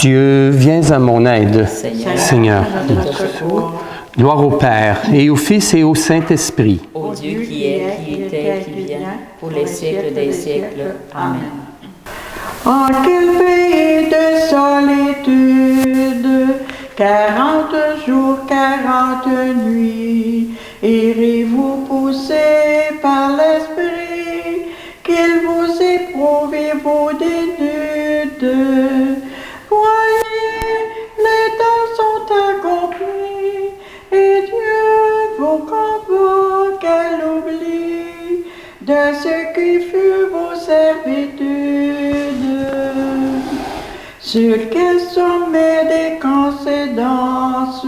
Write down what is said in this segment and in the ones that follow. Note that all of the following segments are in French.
Dieu, viens à mon aide, Seigneur. Gloire au Père, et au Fils et au Saint-Esprit. Ô Dieu qui est, qui était, qui vient, pour les siècles des siècles. Amen. En quel pays de solitude, 40 jours, 40 nuits, irez-vous poussés par l'Esprit, qu'il vous éprouve et vous dénude. Voyez, les temps sont accomplis, et Dieu vous convoque à l'oubli de ce qui fut vos servitudes. Sur quel sommet des coïncidences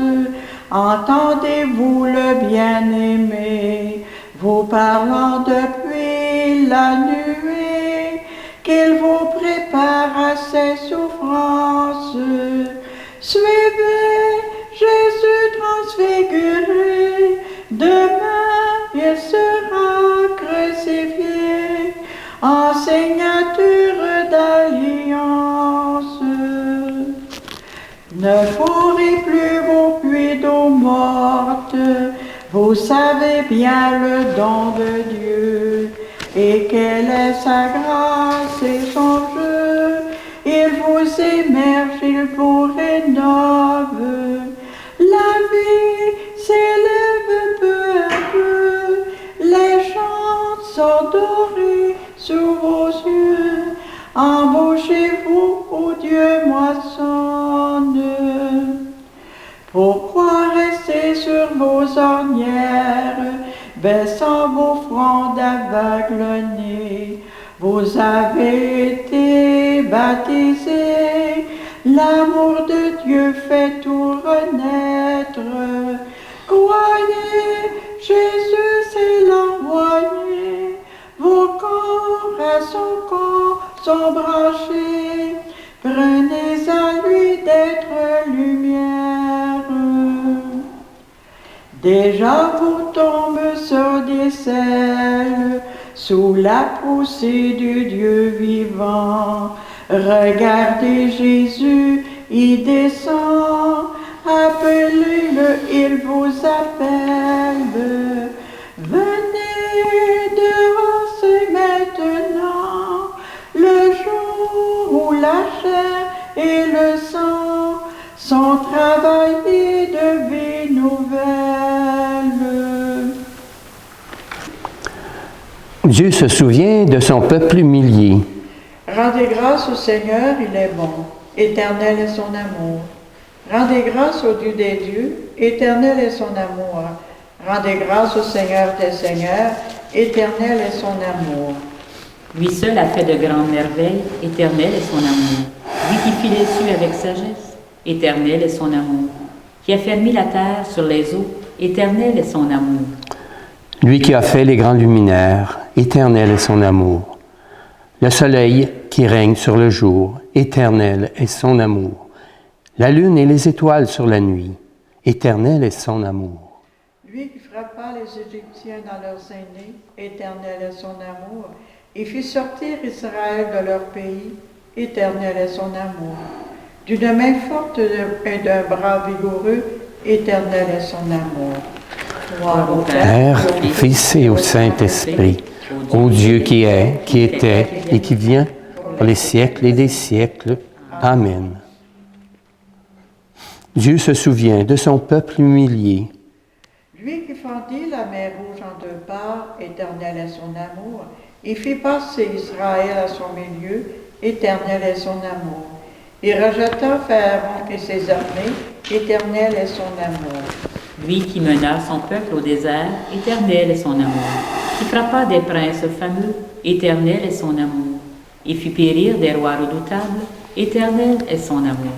entendez-vous le bien-aimé vous parlant depuis la nuée qu'il vous prépare à ses souffrances? Suivez Jésus transfiguré, demain il sera crucifié en signature d'alliance. Ne fourrez plus vos puits d'eau morte, vous savez bien le don de Dieu, et quelle est sa grâce et son jeu. Il vous émerge, il vous rénove, la vie s'élève peu à peu, les champs sont dorés sous vos yeux, embauchez-vous, ô Dieu moissonne. Pourquoi rester sur vos ornières, baissant vos fronts d'aveugle-nez? Vous avez été baptisés, l'amour de Dieu fait tout renaître. Croyez, Jésus c'est l'envoyé, vos corps à son corps sont branchés, prenez à lui d'être lumière. Déjà vous tombez sur des selles, sous la poussée du Dieu vivant. Regardez Jésus, il descend, appelez-le, il vous appelle. Venez dehors, c'est maintenant, le jour où la chair et le sang sont travaillés de vie nouvelle. Dieu se souvient de son peuple humilié. Rendez grâce au Seigneur, il est bon, éternel est son amour. Rendez grâce au Dieu des dieux, éternel est son amour. Rendez grâce au Seigneur des seigneurs, éternel est son amour. Lui seul a fait de grandes merveilles, éternel est son amour. Lui qui fit les cieux avec sagesse, éternel est son amour. Qui a fermé la terre sur les eaux, éternel est son amour. Lui qui a fait les grands luminaires, éternel est son amour. Le soleil qui règne sur le jour, éternel est son amour. La lune et les étoiles sur la nuit, éternel est son amour. Lui qui frappa les Égyptiens dans leurs aînés, éternel est son amour, et fit sortir Israël de leur pays, éternel est son amour. D'une main forte et d'un bras vigoureux, éternel est son amour. Gloire au Père, au Fils et au Saint-Esprit, ô Dieu qui est, qui était et qui vient, pour les siècles et des siècles. Amen. Dieu se souvient de son peuple humilié. Lui qui fendit la mer Rouge en deux parts, éternel est son amour, et fit passer Israël à son milieu, éternel est son amour. Il rejeta Pharaon et ses armées, éternel est son amour. Lui qui mena son peuple au désert, éternel est son amour. Qui frappa des princes fameux, éternel est son amour. Et fit périr des rois redoutables, éternel est son amour.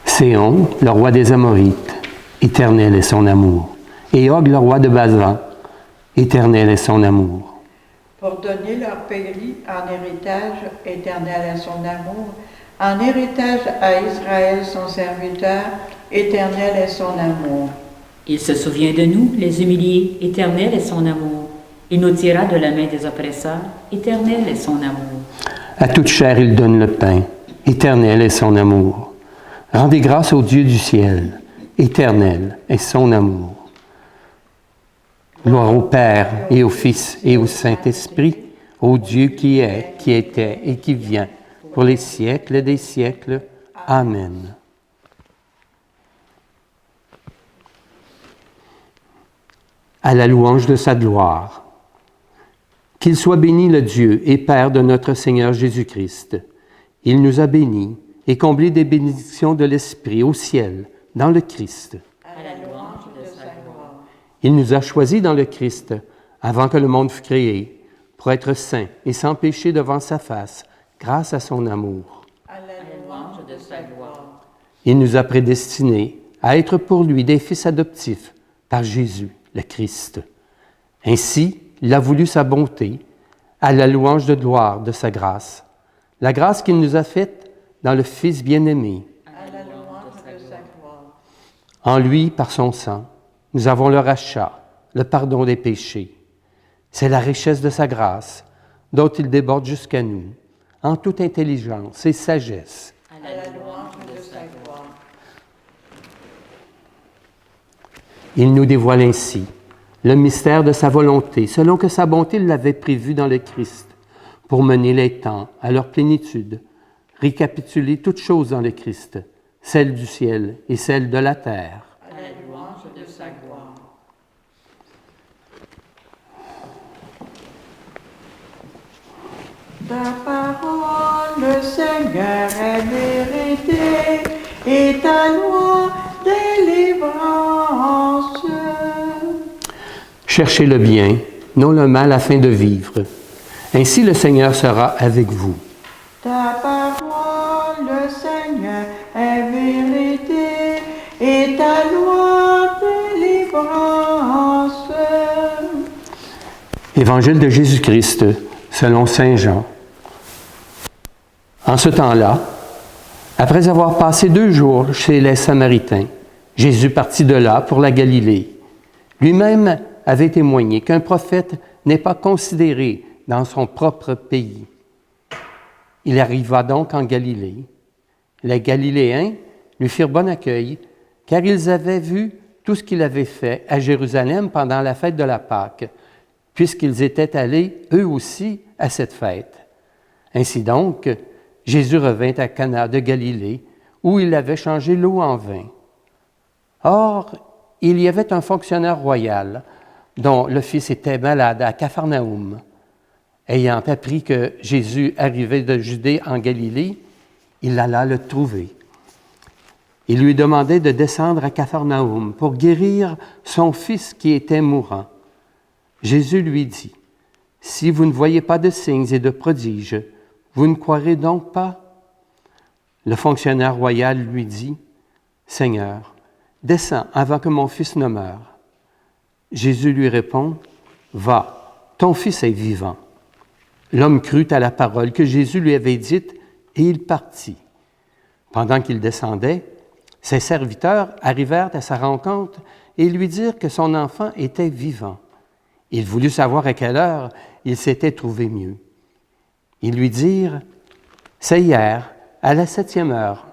Séon, le roi des Amorites, éternel est son amour. Et Og, le roi de Basan, éternel est son amour. Pour donner leur pays en héritage, éternel est son amour. En héritage à Israël son serviteur, éternel est son amour. Il se souvient de nous, les humiliés, éternel est son amour. Il nous tira de la main des oppresseurs, éternel est son amour. À toute chair il donne le pain, éternel est son amour. Rendez grâce au Dieu du ciel, éternel est son amour. Gloire au Père et au Fils et au Saint-Esprit, au Dieu qui est, qui était et qui vient, pour les siècles des siècles. Amen. À la louange de sa gloire. Qu'il soit béni le Dieu et Père de notre Seigneur Jésus-Christ. Il nous a bénis et comblés des bénédictions de l'Esprit au ciel, dans le Christ. À la louange de sa gloire. Il nous a choisis dans le Christ, avant que le monde fût créé, pour être saints et sans péché devant sa face, grâce à son amour. À la louange de sa gloire. Il nous a prédestinés à être pour lui des fils adoptifs par Jésus, le Christ. Ainsi, il a voulu sa bonté, à la louange de gloire de sa grâce, la grâce qu'il nous a faite dans le Fils bien-aimé. À la louange de sa gloire. En lui, par son sang, nous avons le rachat, le pardon des péchés. C'est la richesse de sa grâce, dont il déborde jusqu'à nous, en toute intelligence et sagesse. À la louange de sa gloire. Il nous dévoile ainsi le mystère de sa volonté, selon que sa bonté l'avait prévu dans le Christ, pour mener les temps à leur plénitude, récapituler toutes choses dans le Christ, celles du ciel et celles de la terre. À la louange de sa gloire. Ta parole, Seigneur, est vérité, et ta loi, délivrance. Cherchez le bien, non le mal, afin de vivre. Ainsi le Seigneur sera avec vous. Ta parole, Seigneur, est vérité, et ta loi, délivrance. Évangile de Jésus-Christ, selon saint Jean. En ce temps-là, après avoir passé 2 jours chez les Samaritains, Jésus partit de là pour la Galilée. Lui-même avait témoigné qu'un prophète n'est pas considéré dans son propre pays. Il arriva donc en Galilée. Les Galiléens lui firent bon accueil, car ils avaient vu tout ce qu'il avait fait à Jérusalem pendant la fête de la Pâque, puisqu'ils étaient allés, eux aussi, à cette fête. Ainsi donc, Jésus revint à Cana de Galilée, où il avait changé l'eau en vin. Or, il y avait un fonctionnaire royal, dont le fils était malade à Capharnaüm. Ayant appris que Jésus arrivait de Judée en Galilée, il alla le trouver. Il lui demandait de descendre à Capharnaüm pour guérir son fils qui était mourant. Jésus lui dit, « Si vous ne voyez pas de signes et de prodiges, vous ne croirez donc pas? » Le fonctionnaire royal lui dit, « Seigneur, descends avant que mon fils ne meure. » Jésus lui répond, « Va, ton fils est vivant. » L'homme crut à la parole que Jésus lui avait dite et il partit. Pendant qu'il descendait, ses serviteurs arrivèrent à sa rencontre et lui dirent que son enfant était vivant. Il voulut savoir à quelle heure il s'était trouvé mieux. Ils lui dirent, « C'est hier, à la 7e heure,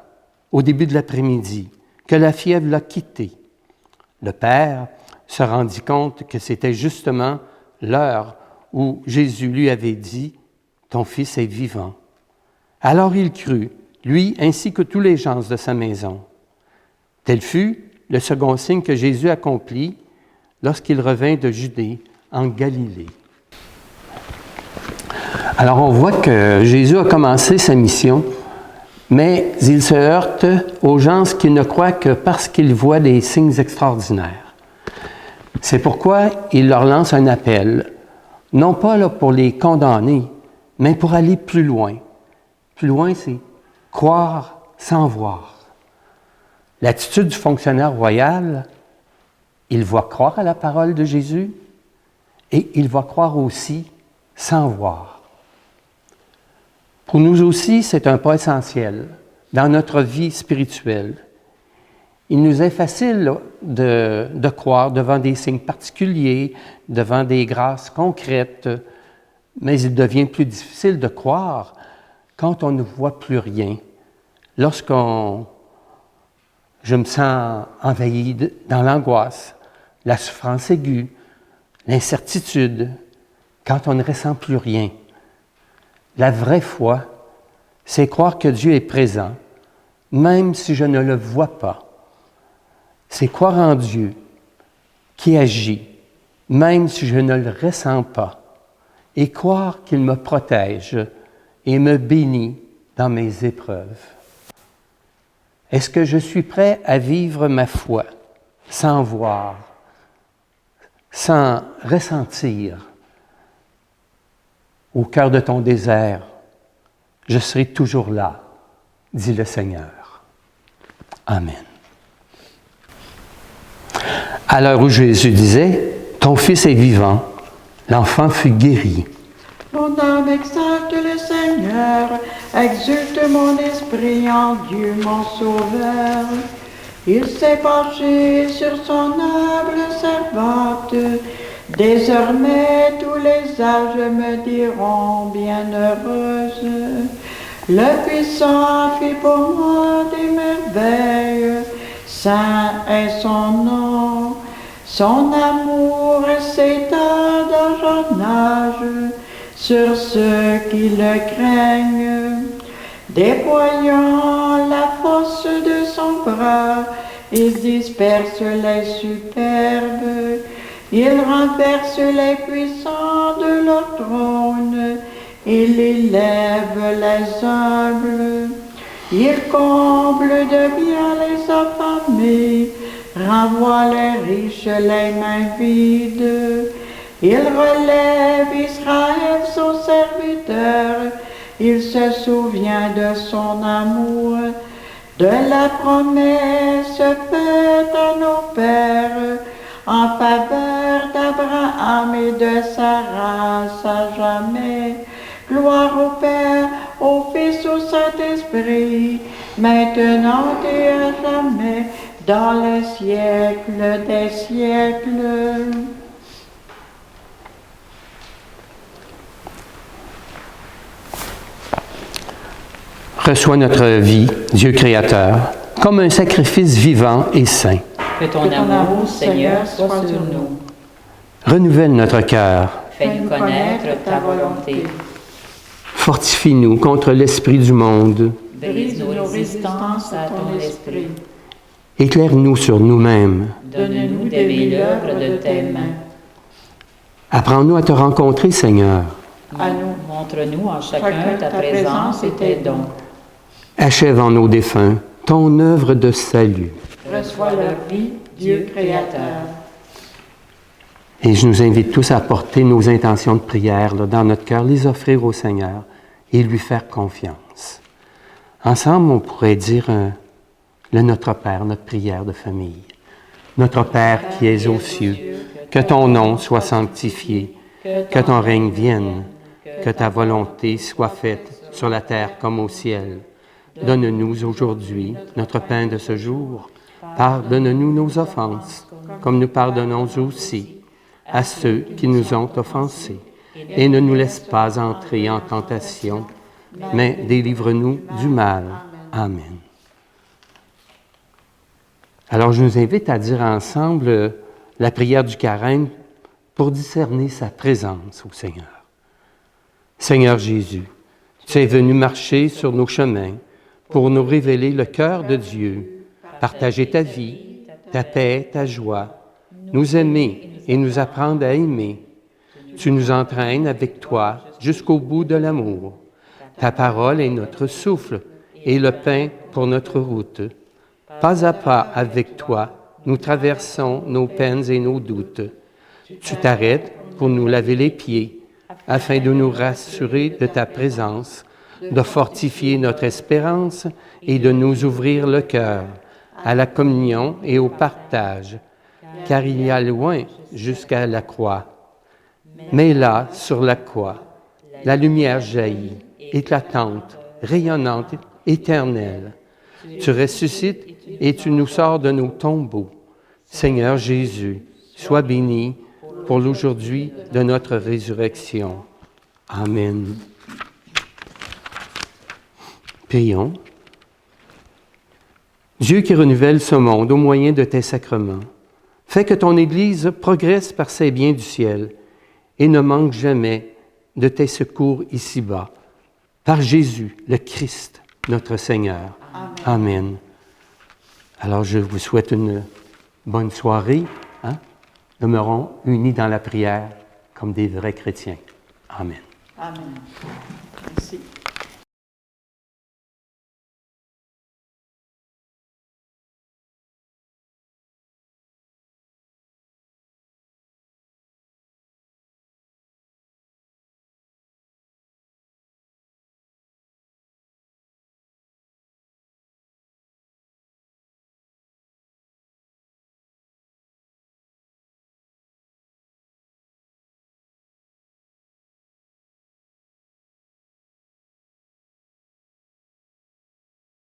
au début de l'après-midi, que la fièvre l'a quitté. » Le père se rendit compte que c'était justement l'heure où Jésus lui avait dit, « Ton fils est vivant. » Alors il crut, lui ainsi que tous les gens de sa maison. Tel fut le second signe que Jésus accomplit lorsqu'il revint de Judée en Galilée. Alors on voit que Jésus a commencé sa mission, mais il se heurte aux gens qui ne croient que parce qu'ils voient des signes extraordinaires. C'est pourquoi il leur lance un appel, non pas là pour les condamner, mais pour aller plus loin. Plus loin, c'est croire sans voir. L'attitude du fonctionnaire royal, il va croire à la parole de Jésus et il va croire aussi sans voir. Pour nous aussi, c'est un pas essentiel dans notre vie spirituelle. Il nous est facile de croire devant des signes particuliers, devant des grâces concrètes, mais il devient plus difficile de croire quand on ne voit plus rien, lorsqu'on Je me sens envahi dans l'angoisse, la souffrance aiguë, l'incertitude, quand on ne ressent plus rien. La vraie foi, c'est croire que Dieu est présent, même si je ne le vois pas. C'est croire en Dieu qui agit, même si je ne le ressens pas, et croire qu'il me protège et me bénit dans mes épreuves. Est-ce que je suis prêt à vivre ma foi sans voir, sans ressentir? Au cœur de ton désert, je serai toujours là, dit le Seigneur. Amen. À l'heure où Jésus disait, « Ton Fils est vivant », l'enfant fut guéri. Mon âme exalte le Seigneur, exulte mon esprit en Dieu mon Sauveur. Il s'est penché sur son humble servante. Désormais tous les âges me diront bienheureuse. Le Puissant fit pour moi des merveilles. Saint est son nom. Son amour s'étend d'âge en âge sur ceux qui le craignent. Déployant la force de son bras, il disperse les superbes. Il renverse les puissants de leur trône. Il élève les humbles. Il comble de bien les affamés. Renvoie les riches les mains vides. Il relève Israël son serviteur. Il se souvient de son amour, de la promesse faite à nos pères, en faveur d'Abraham et de sa race à jamais. Gloire au Père, au Fils, au Saint-Esprit, maintenant et à jamais, dans les siècles des siècles. Reçois notre vie, Dieu créateur, comme un sacrifice vivant et saint. Que ton amour, Seigneur, soit sur nous. Renouvelle notre cœur. Fais-nous connaître ta volonté. Fortifie-nous contre l'esprit du monde. Brise nos résistances à ton esprit. Éclaire-nous sur nous-mêmes. Donne-nous d'aimer l'œuvre de tes mains. Apprends-nous à te rencontrer, Seigneur. À nous, montre-nous en chacun ta présence et tes dons. Achève en nos défunts ton œuvre de salut. Reçois leur vie, Dieu créateur. Et je nous invite tous à porter nos intentions de prière là, dans notre cœur, les offrir au Seigneur et lui faire confiance. Ensemble, on pourrait dire le Notre Père, notre prière de famille. Notre Père qui es aux cieux, que ton nom soit sanctifié, que ton règne vienne, que ta volonté soit faite sur la terre comme au ciel. Donne-nous aujourd'hui notre pain de ce jour. Pardonne-nous nos offenses, comme nous pardonnons aussi à ceux qui nous ont offensés. Et ne nous laisse pas entrer en tentation, mais délivre-nous du mal. Amen. Alors, je nous invite à dire ensemble la prière du carême pour discerner sa présence au Seigneur. Seigneur Jésus, tu es venu marcher sur nos chemins pour nous révéler le cœur de Dieu, partager ta vie, ta paix, ta joie, nous aimer et nous apprendre à aimer. Tu nous entraînes avec toi jusqu'au bout de l'amour. Ta parole est notre souffle et le pain pour notre route. Pas à pas avec toi, nous traversons nos peines et nos doutes. Tu t'arrêtes pour nous laver les pieds, afin de nous rassurer de ta présence, de fortifier notre espérance et de nous ouvrir le cœur à la communion et au partage, car il y a loin jusqu'à la croix. Mais là, sur la croix, la lumière jaillit, éclatante, rayonnante, éternelle. Tu ressuscites et tu nous sors de nos tombeaux. Seigneur Jésus, sois béni pour l'aujourd'hui de notre résurrection. Amen. Prions. Dieu qui renouvelle ce monde au moyen de tes sacrements, fais que ton Église progresse par ses biens du ciel et ne manque jamais de tes secours ici-bas. Par Jésus, le Christ, notre Seigneur. Amen. Amen. Alors, je vous souhaite une bonne soirée. Demeurons unis dans la prière comme des vrais chrétiens. Amen. Amen. Merci.